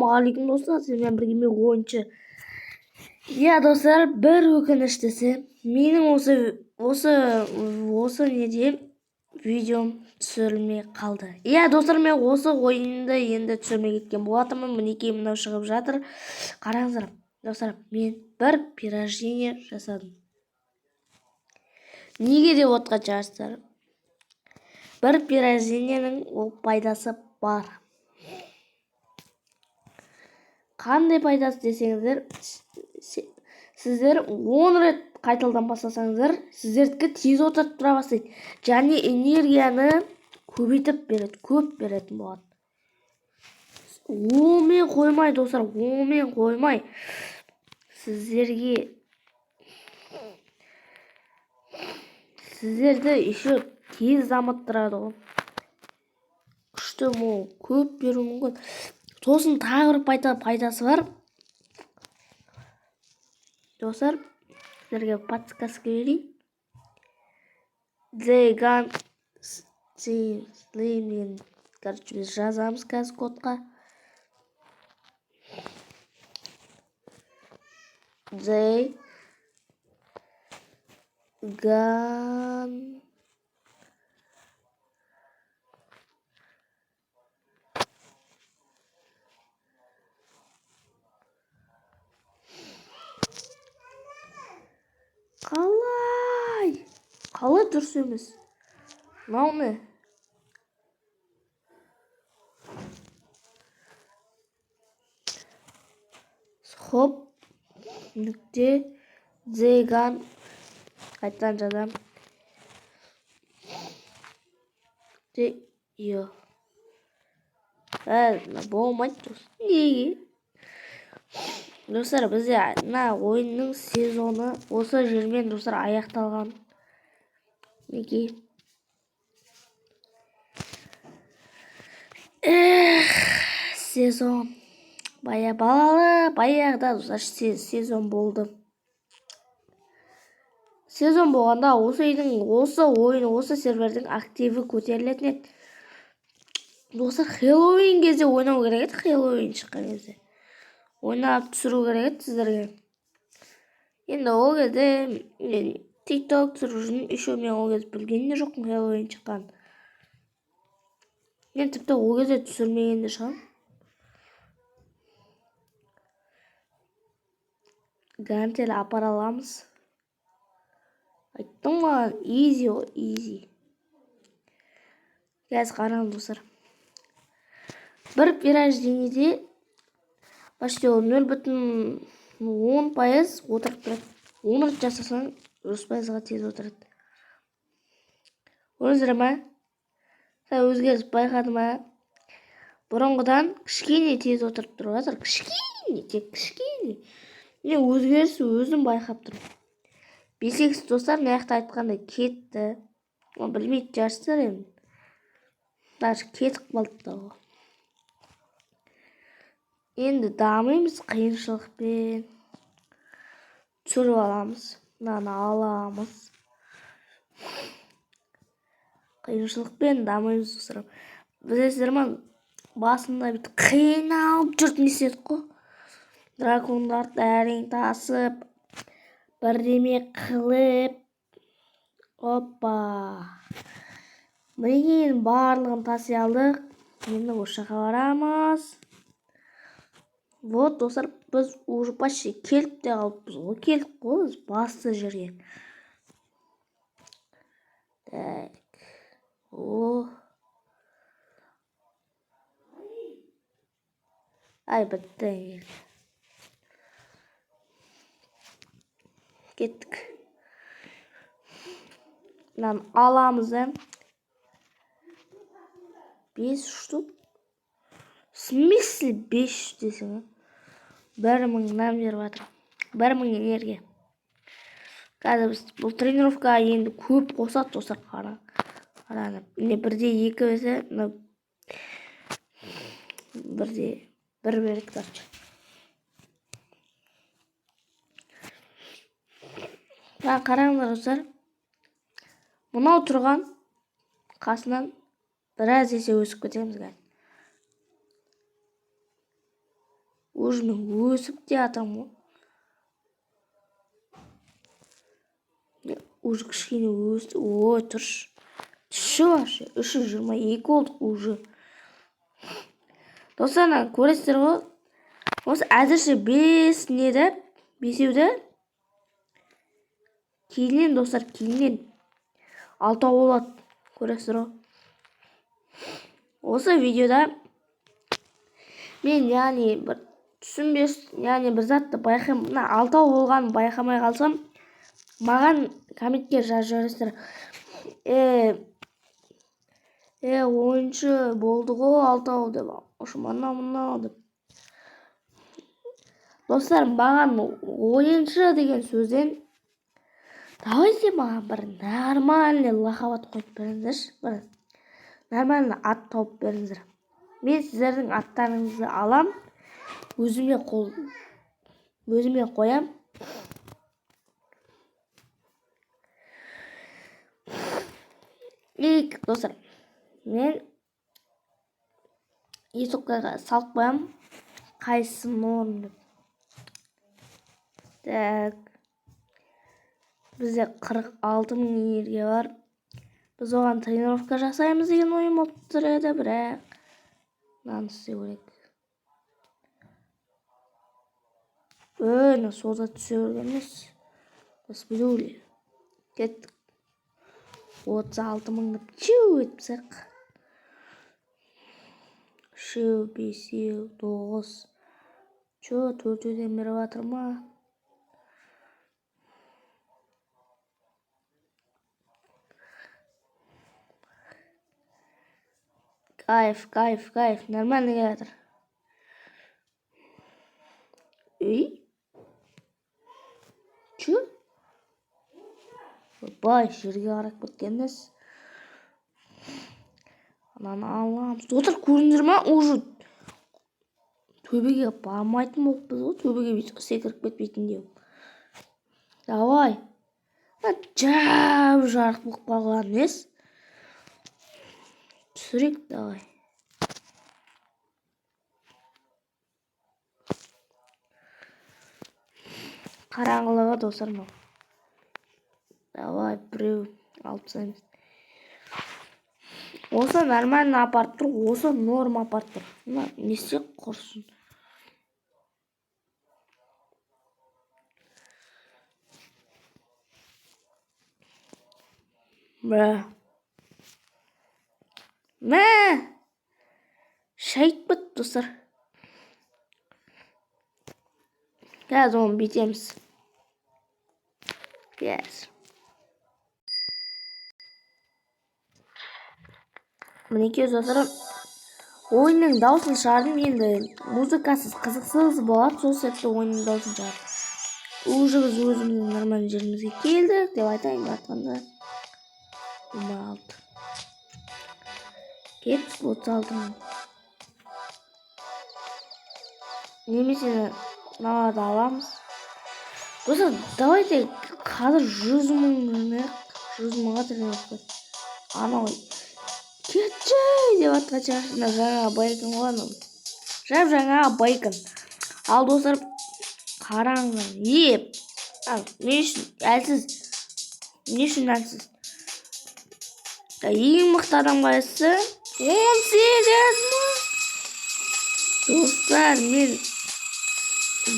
Ассалаумағалейкум достар, сіздермен бірге мен ойыншы. Иә достар, бір өкініштісі, менің осы неде видеом түсірілмей қалды. Иә достар, мен осы ойынды енді түсірмей кеткен болатынмын. Мінекей мынау шығып жатыр. Қараңыздар достар, мен бір пирождение жасадым. Неге деп отқан шығарсыздар? Бір пирождениенің ол пайдасы бар. Қандай пайдасы десеңіздер, сіздер 10 рет қайтадан бастасаңыздар, сіздердікі тез отырып тұра бастайды. Және энергияны көбейтіп береді, көп беретін болады. Онымен қоймай достар, онымен қоймай. Сіздерді еще тез дамыттырады ғой. Күшті мол, көп беру мүмкін. Сосын тағы бір пайдасы бар. Достар, сіздерге подсказка берейін. Короче, біз жазамыз қазір кодқа. Қалай дұрыс емес? Мынау не? Хоп, нүкте, зеган, қайтадан жазам. Йо. Болмайды достар. Неге? Достар, бізде ойынның сезоны осы жермен достар аяқталған. Неге? Сезон. Баяғыда достар сезон болды. Сезон болғанда осы сервердің активі көтерілетін еді. Достар, Хэллоуин кезде ойнау керек еді, Хэллоуин шыққан кезде. Ойнап түсіру керек еді сіздерге. Енді ол кезде TikTok түсіру үшін еще мен ол кезде білген де жоқпын Хэллоуин шыққан. Мен тіпті ол кезде түсірмеген де шығам. Гантель апара аламыз. Айттым маған, easy ғой, easy. Қазір қараңыз достар. Бір пирождениеде почти 0,10% отырып тұрады. 10 рет жасасаң 100%-ға тез отырады. Өзірі ма? Өзгеріс байқады ма? Бұрынғыдан кішкене тез отырып тұрып жатыр. Кішкене. Мен өзгерісі өзім байқап тұрмын. 5x достар, наяқта айтқандай кетті. Білмейді жарсыздар енді. Даже кетіп қалды да ғой. Енді дамаймыз қиыншылықпен. Түсіріп аламыз. Мынаны аламыз. Қиыншылықпен дамаймыз достар. Білесіздер ме, басында бүйтіп қиналып жүріп неседі қой. Дракондарды әрең тасып, бірдеме қылып. Опа. Мінекей барлығын таси алдық. Енді осы жаққа барамыз. Вот достар, біз уже почти келіп те қалыппыз ғой. Келіп қойыз басты жерге. Так. Ай, бітті. Кеттік. Мынаны аламыз. 5 штук. В смысле 5 штук десің? 1000 нам беріп жатыр. 1000 энергия. Қазір біз бұл тренировка енді көп қосады достар. Қараңыз. Міне 1-2 бесе, бірде 1 береді короче. Қараңыздар достар. Мынау тұрған қасынан біраз есе өсіп кетеміз қазір. Уже мен өсіп те жатырмын ғой. Уже кішкене өсті. Ой, тұршы. Түсі вообще. 322 болдық уже. Достар, көресіздер ғой. Осы әзірше 5 неді? 5-еуді. Кейіннен достар, кейіннен 6 болады. Көресіздер ғой. Осы видеода мен яғни бір түсінбес, яғни бір затты байқаймын. Мына 6 болғанын байқамай қалсам, маған комментке жазып жібересіздер. Ойыншы болды ғой 6 деп. Ошы мынау деп. Достар, маған ойыншы деген сөзден давайте маған бір нормальный лақап ат қойып беріңіздерші. Бір нормальный ат тауып беріңіздер. Мен сіздердің аттарыңызды алам, өзіме қоям. Достар, мен ютубқа салып қоям, қайсысын орын деп. Так, бізде 46 000 енерге бар. Біз оған тренировка жасаймыз деген ойым болып тұр еді, бірақ мынаны істеу керек. Сол зат түсе берген емес. Господи, кеттік. 36 000 деп чу етпсек. 3, 5, 9. Чо, 4-ден бері батыр ма? Кайф. Нормально келатыр. Чу? Бай, жерге қарап кеткенбіз. Ананы аламыз. Отыр, көріндір ма? Уже төбеге бармайтын болыппыз ғой. Төбеге секіріп кетпейтін деу. Давай. Жап жарық болып қалған емес. Түсірек, давай. Қараңғылығы достар ма? Давай, біреу алып тастаймыз. Осы нормально апарып тұр, осы норма апарып тұр. Не істеп құрсын. Мә! Шайт бұт, достар. Қазір оны бетеміз. Yes. Мінекей достар, ойынның даусын шығардым. Енді музыкасыз қызықсыз болады, сол себепті ойынның даусын шығардым. Уже біз өзіміздің нормальный жерімізге келдік деп айтайын батқанда. 26. Кет, 36 000. Немесе мыналарды аламыз. Достар, давайте қазір 100 000 100 000-ға тренировка. Анау кетші деп атқан шығарсында жаңа байкон ғой. Жаңа байкон. Ал достар, қараңғы. Не үшін әлсіз? Не үшін әлсіз? Ең мықты адам қайсысы? 18 000. Достар, мен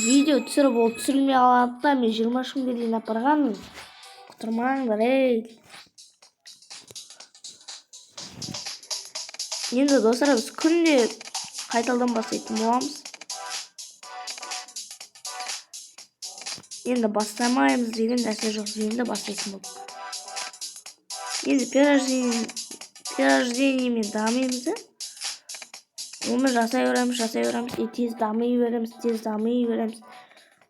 видео түсіріп ол түсірілмей қалғандықтан мен 23 000-ге дейін апарғанмын. Құтырмаңдар, Енді достар, біз күнде қайталдан бастайтын боламыз. Енді бастамаймыз деген нәрсе жоқ, енді бастайтын болып. Енді перерождениемен дамимыз. Оны жасай береміз, тез дамый береміз.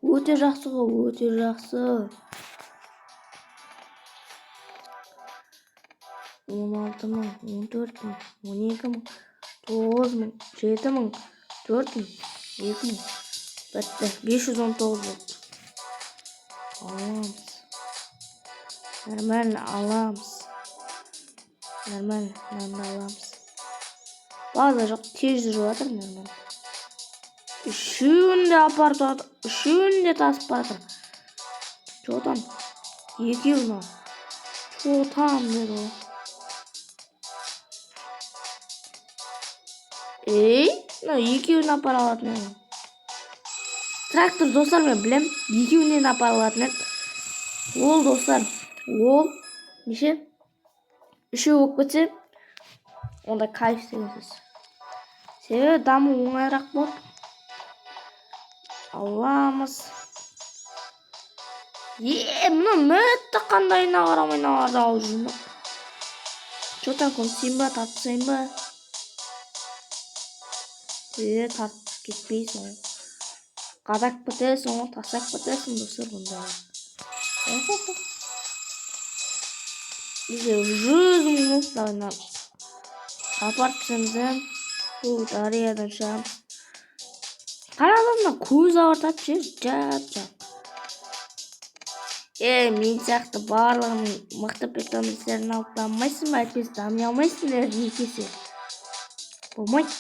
Өте жақсы ғой, өте жақсы. 16 000, 14 000, 12 000, 9 000, 7 000, 4 000, 2 000. Бітті, 519 болды. Аламыз. Нормально аламыз. Нормально аламыз. База жоқ, тез жүріп жатыр, нормально. Üçünü de apardı. Üçünü de tasıp baradır. Çoğutan. 2 yılına. Çoğutan dedi o. Na 2 yılına para alatın. Traktör dostlar ben bilem. 2 yılına para alatın. Ol dostlar. Ol. Nişe. Üçü okutı. Onda kayıp sevesiz. Sebebi damı oңайырақ болды. Allah'ımız. Мына мөтті қандайына қарамай нағарды алып жүрмін. Жота көмсейін ба, тартсайын ба? Тартып кетпейсің. Қадақ бітесің, тасақ бітесің достар бұнда. Бізде 100 минут дайына. Апарып түсеміз. Бұл дариядан шығамыз. Қарадымда көз ауыртады жер жап-жап. Мен сияқты барлығын мықты приколдерін алып дамымайсың ба? Әйтпесе дами алмайсың деді екесе. Болмайды.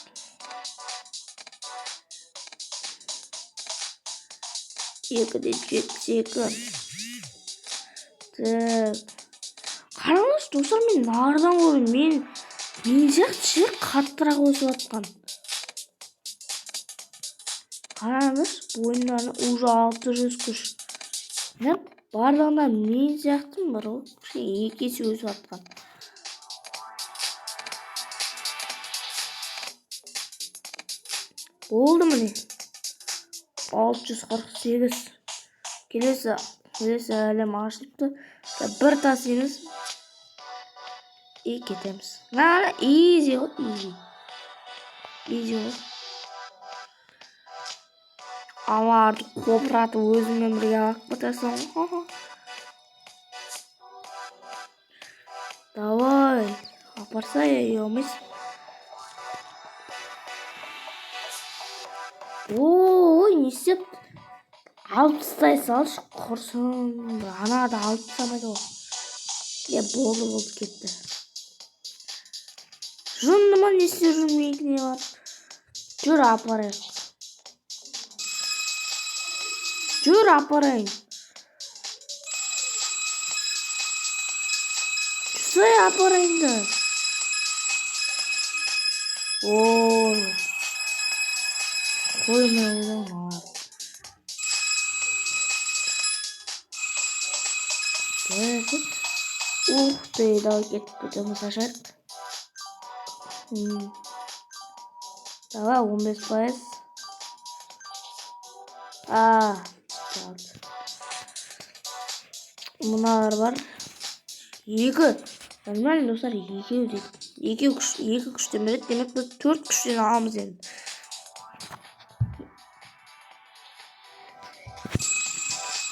Екіде 72. Қараңыз достар, мен нардан көрдім. Мен сияқты жер қаттырақ өсіп жатқан. Қараңыз, бойындарын уже 600 күш. Барлығында мен сияқтым бар ол. Екесі өсіп жатқан. Болды міне. 648. Келесі әлем ашылыпты. Бір тасымыз. Кетеміз. Изи ғой, изи. Изи ғой. Аларды қопыратып өзіңмен бірге алып кетесің. Давай, апарса ұялмайсың. Ой, не істеп? Алып тастай салшы, құрсын. Анада алып тастамайды ғой. Болды кетті. Жынды ма, не істеп жүрмейді не бар? Жүр апарайық. Жүр апарайын. Жүрсай апарайын да. Қоймай ойдан бар. Ты, давай кетіп сашайық. Давай 15%. Мыналар бар. 2. Нормально достар, 2 дейді. 2 күштен береді. Демек біз 4 күштен аламыз енді.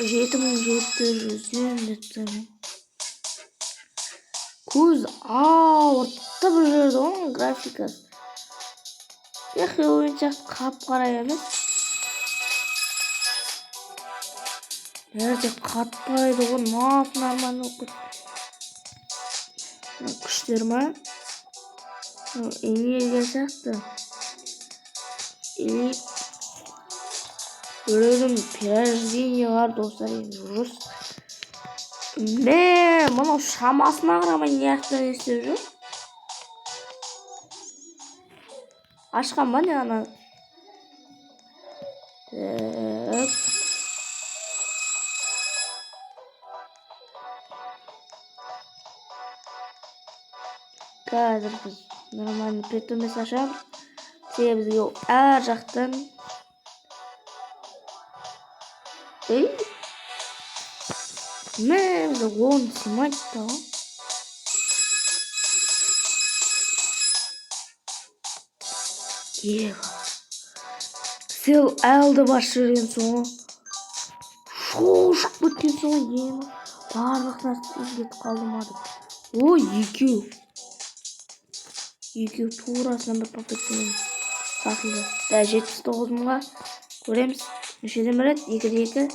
$7,700 көз ауыртты бір жерде оның графикасы. Ойын сияқты қап-қара емес. Nerede katlaydı o, ne yapın armağanı okut. Kuşlarıma en iyi gelecekti. Görelim, Perezini var dostlar, Rus. Ne, bana şamasına aramayın yaktan istiyorum. Aşkım bana yana. Қазір біз нормально притомес ашамыз. Себебізге әр жақтан. Бізде 10 снимать та. Сел әлді баш жүрген соң. Шоушық біткен соң. Барлық нәрсе өзгетіп қалдым. 2. Турасынан бір попыттымен сатылды. 79 мыңға көреміз. Мүшеден бірет, 2-2.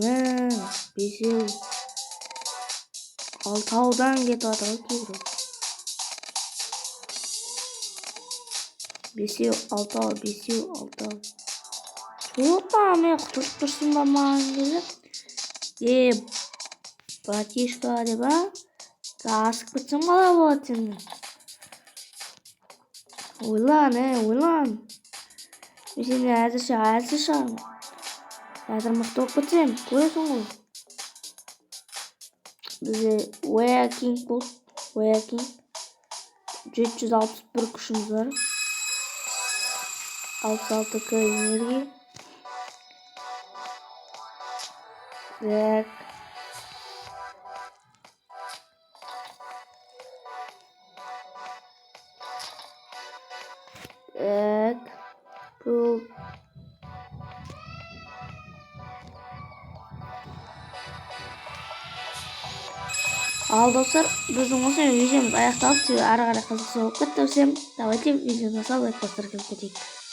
5. Алтаудан кетіп атығы кейбір. Бесеу, алтау, бесеу, алтау. Опа, мен құтылып тұрсын ба маған келіп. Братишка деп а? Асып кетсем қалай болады сені? Ойлан, ойлан. Мен сені әзірше шығармын. Қазір мықты болып кетсем, көресің ғой. Бізде Уэйкинг болды. Уэйкинг. 761 күшіміз бар. 66 энергия. Так. Так. Бұл. Ал достар, біздің осы видеомыз аяқталып, ары қарай қызықты болып кетті. Давайте видеоны салып, лайк басып кетейік.